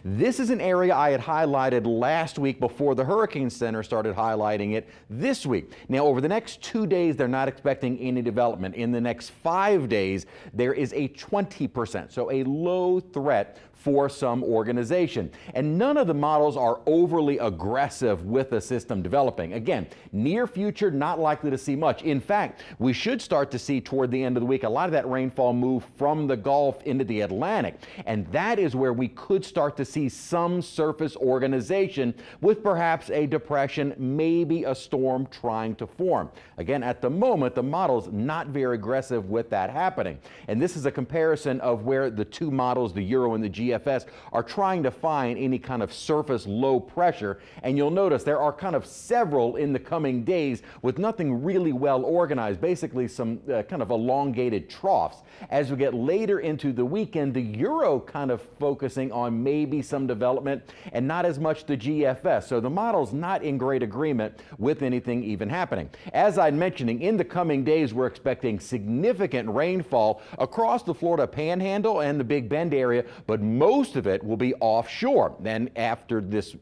This is an area I had highlighted last week before the Hurricane Center started highlighting it this week. Now, over the next 2 days, they're not expecting any development. In the next 5 days, there is a 20%, so a low threat for some organization. And none of the models are overly aggressive with the system developing. Again, near future, not likely to see much. In fact, we should start to see toward the end of the week a lot of that rainfall move from the Gulf into the Atlantic. And that is where we could start to see some surface organization with perhaps a depression, maybe a storm trying to form. Again, at the moment, the model's not very aggressive with that happening. And this is a comparison of where the two models, the Euro and the GFS, are trying to find any kind of surface low pressure. And you'll notice there are kind of several in the coming days with nothing really well organized, basically some kind of elongated troughs. As we get later into the weekend, the Euro kind of focusing on maybe some development and not as much the GFS. So the model's not in great agreement with anything even happening. As I'm mentioning, in the coming days, we're expecting significant rainfall across the Florida Panhandle and the Big Bend area, but most of it will be offshore. Then after this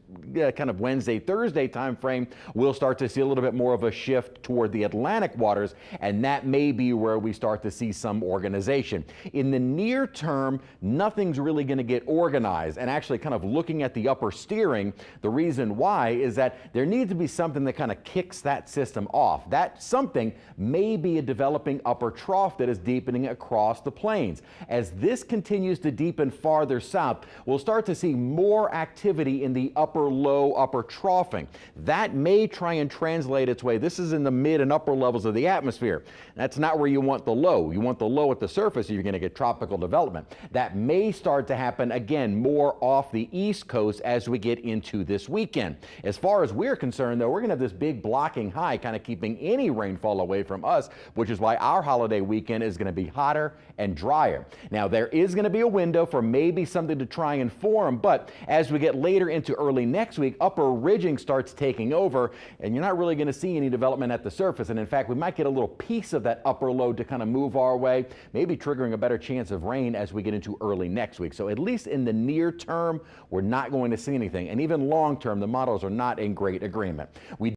kind of Wednesday, Thursday time frame, we'll start to see a little bit more of a shift toward the Atlantic waters, and that may be where we start to see some organization. In the near term, nothing's really going to get organized. And actually kind of looking at the upper steering, the reason why is that there needs to be something that kind of kicks that system off. That something may be a developing upper trough that is deepening across the plains. As this continues to deepen farther south, we'll start to see more activity in the upper low, upper troughing. That may try and translate its way. This is in the mid and upper levels of the atmosphere. That's not where you want the low. You want the low at the surface, you're going to get tropical development. That may start to happen again more off the East Coast as we get into this weekend. As far as we're concerned, though, we're going to have this big blocking high kind of keeping any rainfall away from us, which is why our holiday weekend is going to be hotter and drier. Now, there is going to be a window for maybe something to try and form, but as we get later into early next week, upper ridging starts taking over, and you're not really going to see any development at the surface. And in fact, we might get a little piece of that upper low to kind of move our way, maybe triggering a better chance of rain as we get into early next week. So at least in the near term, we're not going to see anything. And even long term, the models are not in great agreement. We